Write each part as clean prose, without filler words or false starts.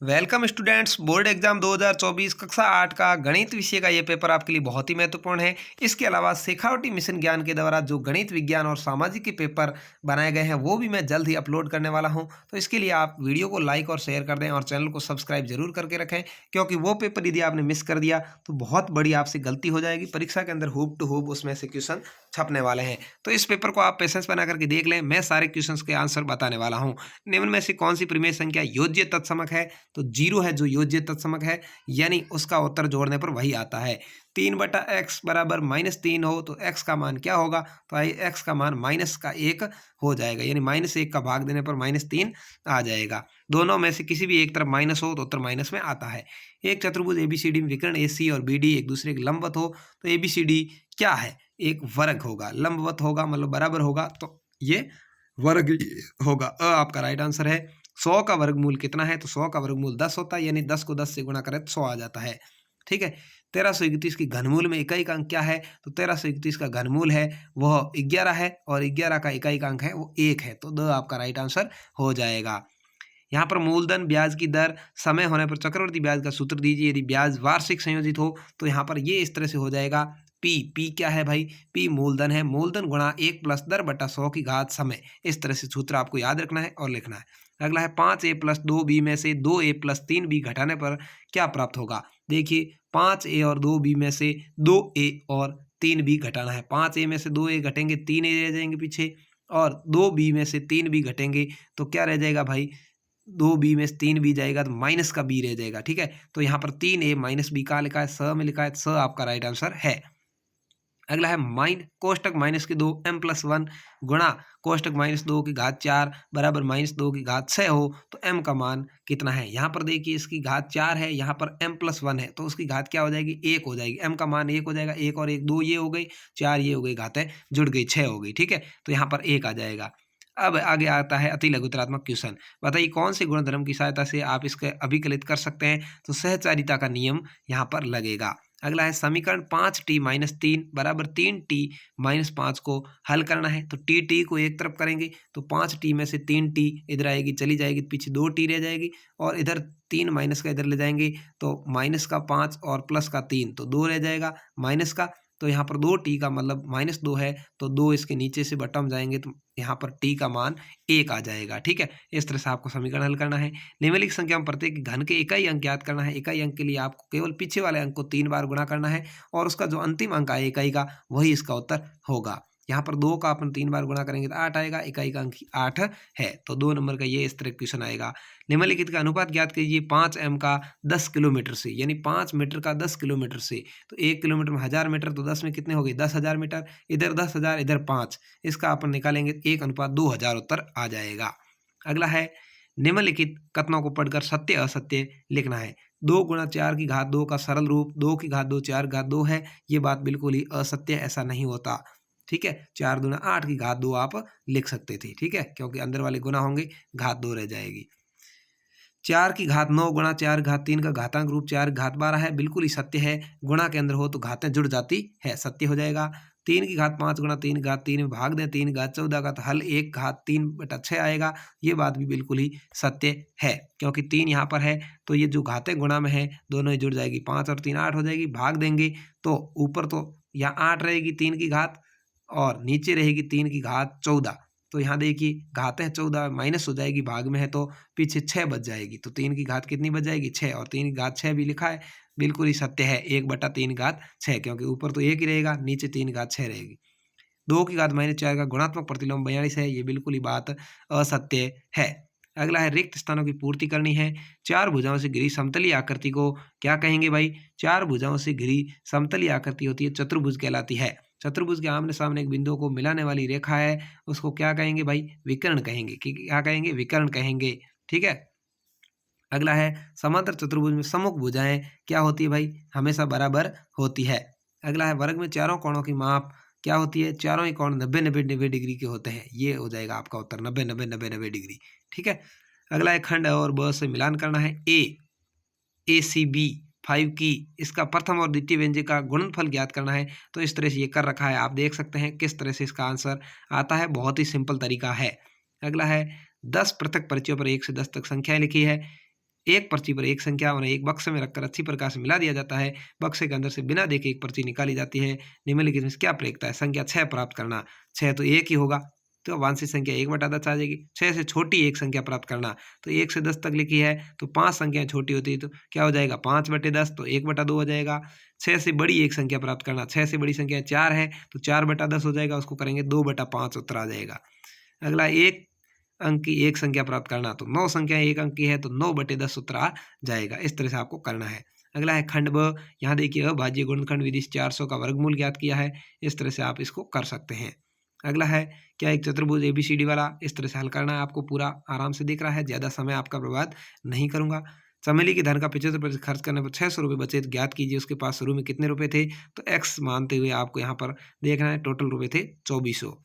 Welcome students. Board exam 2024 कक्षा 8 का गणित विषय का ये पेपर आपके लिए बहुत ही महत्वपूर्ण है। इसके अलावा शेखावटी मिशन ज्ञान के द्वारा जो गणित विज्ञान और सामाजिक के पेपर बनाए गए हैं वो भी मैं जल्द ही अपलोड करने वाला हूं। तो इसके लिए आप वीडियो को लाइक और शेयर कर दें और चैनल को सब्सक्राइब जरूर करके रखें, क्योंकि वो पेपर यदि आपने मिस कर दिया तो बहुत बड़ी आपसे गलती हो जाएगी। परीक्षा के अंदर हूब टू हूब उसमें से क्वेश्चन छपने वाले हैं। तो इस पेपर को आप पेशेंस बना करके देख लें। मैं सारे क्वेश्चंस के आंसर बताने वाला हूँ। निम्न में से कौन सी परिमेय संख्या योज्य तत्समक है? तो जीरो है जो योज्य तत्समक है, यानी उसका उत्तर जोड़ने पर वही आता है। 3/x बराबर -3 हो तो x का मान क्या होगा? तो x का मान -1 हो जाएगा, यानी -1 का भाग देने पर -3 आ जाएगा। दोनों में से किसी भी एक तरफ माइनस हो तो उत्तर माइनस में आता है। एक चतुर्भुज एबीसीडी में विकर्ण AC और BD एक दूसरे के लंबवत हो तो ABCD क्या है? एक वर्ग होगा। लंबवत होगा मतलब बराबर होगा, तो ये वर्ग होगा। आपका राइट आंसर है। 100 का वर्गमूल कितना है? तो 100 का वर्गमूल 10 होता है, यानी 10 को 10 से गुणा करें तो 100 आ जाता है। ठीक है। 1331 की घनमूल में इकाई का अंक क्या है? तो 1331 का घनमूल है वह 11 है, और 11 का इकाई का अंक है वो 1 है, तो द आपका राइट आंसर हो जाएगा। यहाँ पर मूलधन ब्याज की दर समय होने पर चक्रवृद्धि ब्याज का सूत्र दीजिए। यदि ब्याज वार्षिक संयोजित हो तो यहाँ पर ये इस तरह से हो जाएगा। पी क्या है भाई? पी मूलधन है। मूलधन गुणा 1 प्लस दर बटा 100 की घात समय। इस तरह से सूत्र आपको याद रखना है और लिखना है। अगला है 5a प्लस 2b में से 2a प्लस 3b घटाने पर क्या प्राप्त होगा? देखिए 5a और 2b में से 2a और 3b घटाना है। 5a में से 2a घटेंगे 3a रह जाएंगे पीछे, और 2b में से 3b घटेंगे तो क्या रह जाएगा भाई? 2b में से 3b जाएगा तो माइनस का b रह जाएगा। ठीक है, तो यहाँ पर 3a माइनस b का लिखा है, स में लिखा है, स आपका राइट आंसर है। अगला है कोष्टक -2 m+1 गुणा कोष्टक -2 की घात 4 बराबर -2 की घात 6 हो तो m का मान कितना है? यहाँ पर देखिए इसकी घात 4 है, यहाँ पर m+1 है तो उसकी घात क्या हो जाएगी? 1 हो जाएगी। m का मान 1 हो जाएगा। 1 और 1 2 ये हो गई, 4 ये हो गई, घातें जुड़ गई, 6 हो गई। ठीक है, तो यहाँ पर 1 आ जाएगा। अब आगे आता है अति लघुत्तरात्मक क्वेश्चन। बताइए कौन से गुणधर्म की सहायता से आप इसके अभिकलित कर सकते हैं? तो सहचारिता का नियम यहाँ पर लगेगा। अगला है समीकरण 5t-3 बराबर 3t-5 को हल करना है। तो टी को एक तरफ करेंगे तो 5t में से 3t इधर आएगी, चली जाएगी, पीछे 2t रह जाएगी, और इधर 3 माइनस का इधर ले जाएंगे तो माइनस का 5 और प्लस का 3 तो 2 रह जाएगा माइनस का। तो यहाँ पर 2t का मतलब -2 है, तो 2 इसके नीचे से बटम जाएंगे तो यहाँ पर t का मान 1 आ जाएगा। ठीक है, इस तरह से आपको समीकरण हल करना है। निम्नलिखित संख्या में प्रत्येक घन के इकाई अंक ज्ञात करना है। इकाई अंक के लिए आपको केवल पीछे वाले अंक को 3 बार गुणा करना है, और उसका जो अंतिम अंक आए इकाई का वही इसका उत्तर होगा। यहाँ पर 2 का अपन 3 बार गुणा करेंगे तो 8 आएगा। इकाई का अंक 8 है, तो 2 नंबर का ये इस तरह क्वेश्चन आएगा। निम्नलिखित का अनुपात ज्ञात कीजिए 5m का 10 किलोमीटर से, यानी 5 मीटर का 10 किलोमीटर से। तो 1 किलोमीटर में 1000 मीटर, तो 10 में कितने हो गए? 10,000 मीटर। इधर 10,000 इधर 5, इसका अपन निकालेंगे 1:2000 उत्तर आ जाएगा। अगला है निम्नलिखित कथनों को पढ़कर सत्य असत्य लिखना है। 2 गुणा 4 की घात 2 का सरल रूप 2 की घात 2 4 घात 2 है। ये बात बिल्कुल ही असत्य, ऐसा नहीं होता। ठीक है, 4 दूना 8 की घात 2 आप लिख सकते थे। ठीक है, क्योंकि अंदर वाले गुना होंगे, घात 2 रह जाएगी। 4 की घात 9 गुणा 4 घात 3 का घातांक रूप 4 घात 12 है, बिल्कुल ही सत्य है। गुणा के अंदर हो तो घातें जुड़ जाती है, सत्य हो जाएगा। 3 की घात 5 गुणा 3 घात 3 में भाग दें 3 घात 14 का, तो हल 1 घात 3/6 आएगा। ये बात भी बिल्कुल ही सत्य है, क्योंकि 3 यहाँ पर है तो ये जो घातें गुणा में है दोनों ही जुड़ जाएगी। 5 और 3 8 हो जाएगी। भाग देंगे तो ऊपर तो यहाँ 8 रहेगी 3 की घात, और नीचे रहेगी 3 की घात 14। तो यहाँ देखिए घातें 14 माइनस हो जाएगी, भाग में है तो पीछे 6 बच जाएगी। तो 3 की घात कितनी बच जाएगी? 6, और 3 की घात 6 भी लिखा है, बिल्कुल ही सत्य है। 1/3 घात 6, क्योंकि ऊपर तो 1 ही रहेगा, नीचे 3 घात 6 रहेगी। 2 की घात -4 का गुणात्मक प्रतिलोम 42 है, ये बिल्कुल ही बात असत्य है। अगला है रिक्त स्थानों की पूर्ति करनी है। 4 भुजाओं से घिरी समतलीय आकृति को क्या कहेंगे भाई? 4 भुजाओं से घिरी समतलीय आकृति होती है, चतुर्भुज कहलाती है। चतुर्भुज के आमने सामने एक बिंदु को मिलाने वाली रेखा है, उसको क्या कहेंगे भाई? विकर्ण कहेंगे। कि क्या कहेंगे? विकर्ण कहेंगे। ठीक है। अगला है समांतर चतुर्भुज में सम्मुख भुजाएं क्या होती है भाई? हमेशा बराबर होती है। अगला है वर्ग में चारों कोणों की माप क्या होती है? चारों ही कोण 90-90-90 डिग्री के होते हैं। ये हो जाएगा आपका उत्तर, 90-90-90-90 डिग्री। ठीक है। अगला है खंड और ब से मिलान करना है। ACB 5 की इसका प्रथम और द्वितीय व्यंजक का गुणनफल ज्ञात करना है। तो इस तरह से ये कर रखा है, आप देख सकते हैं किस तरह से इसका आंसर आता है। बहुत ही सिंपल तरीका है। अगला है 10 पृथक परिचयों पर 1 से 10 तक संख्याएं लिखी है। एक पर्ची पर एक संख्या उन्हें एक बक्से में रखकर अच्छी प्रकार से मिला दिया जाता है। बक्से के अंदर से बिना देखे एक पर्ची निकाली जाती है। निम्नलिखित में से क्या प्रयोगता है? संख्या 6 प्राप्त करना। 6 तो 1 ही होगा, तो वांछित संख्या 1/10 आ जाएगी। 6 से छोटी एक संख्या प्राप्त करना, तो 1 से 10 तक लिखी है, तो 5 संख्याएँ छोटी होती है, तो क्या हो जाएगा? 5/10, तो 1/2 हो जाएगा। 6 से बड़ी एक संख्या प्राप्त करना, 6 से बड़ी संख्या 4 है, तो 4/10 हो जाएगा, उसको करेंगे 2/5 उत्तर आ जाएगा। अगला 1 अंक की एक संख्या प्राप्त करना, तो 9 संख्या 1 अंक की है, तो 9/10 उत्तर आ जाएगा। इस तरह से आपको करना है। अगला है खंड ब, यहाँ देखिए अभाज्य गुणनखंड विधि से 400 का वर्गमूल ज्ञात किया है। इस तरह से आप इसको कर सकते हैं। अगला है क्या एक चतुर्भुज ABCD वाला, इस तरह से हल करना है आपको, पूरा आराम से दिख रहा है, ज़्यादा समय आपका बर्बाद नहीं करूँगा। चमेली के धन का 75% खर्च करने पर 600 रुपये बचे, ज्ञात कीजिए उसके पास शुरू में कितने रुपए थे? तो x मानते हुए आपको यहाँ पर देखना है, टोटल रुपए थे 2400।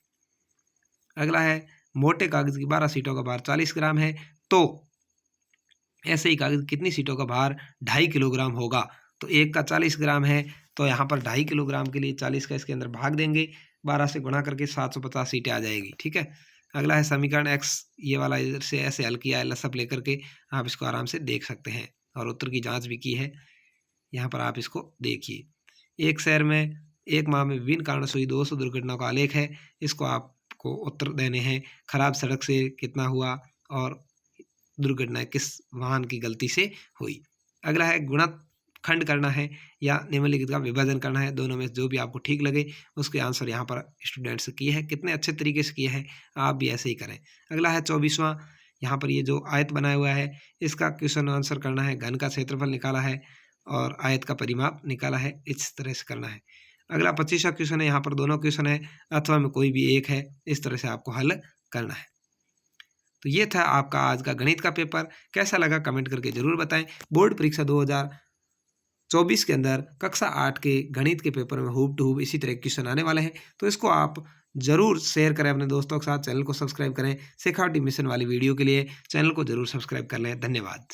अगला है मोटे कागज की 12 सीटों का भार 40 ग्राम है, तो ऐसे ही कागज कितनी सीटों का भार 2.5 किलोग्राम होगा? तो एक का 40 ग्राम है, तो यहाँ पर 2.5 किलोग्राम के लिए 40 का इसके अंदर भाग देंगे, 12 से गुणा करके 750 सीटें आ जाएगी। ठीक है। अगला है समीकरण x, ये वाला इधर से ऐसे हल किया है, लसअप लेकर के आप इसको आराम से देख सकते हैं और उत्तर की जांच भी की है। यहाँ पर आप इसको देखिए। एक शहर में एक माह में विभिन्न कारणों से हुई 200 दुर्घटनाओं का आलेख है। इसको आपको उत्तर देने हैं। खराब सड़क से कितना हुआ और दुर्घटना किस वाहन की गलती से हुई। अगला है गुणनखंड करना है या निम्नलिखित का विभाजन करना है। दोनों में जो भी आपको ठीक लगे उसके आंसर यहाँ पर स्टूडेंट्स किए हैं। कितने अच्छे तरीके से किए हैं, आप भी ऐसे ही करें। अगला है 24वां, यहाँ पर ये जो आयत बनाया हुआ है इसका क्वेश्चन आंसर करना है। घन का क्षेत्रफल निकाला है और आयत का परिमाप निकाला है, इस तरह से करना है। अगला 25वां क्वेश्चन है, यहाँ पर दोनों क्वेश्चन है अथवा में कोई भी एक है, इस तरह से आपको हल करना है। तो ये था आपका आज का गणित का पेपर। कैसा लगा कमेंट करके ज़रूर बताएं। बोर्ड परीक्षा 2024 के अंदर कक्षा 8 के गणित के पेपर में हूब टू हूब इसी तरह क्वेश्चन आने वाले हैं, तो इसको आप ज़रूर शेयर करें अपने दोस्तों के साथ। चैनल को सब्सक्राइब करें। शेखावटी मिशन वाली वीडियो के लिए चैनल को ज़रूर सब्सक्राइब कर लें। धन्यवाद।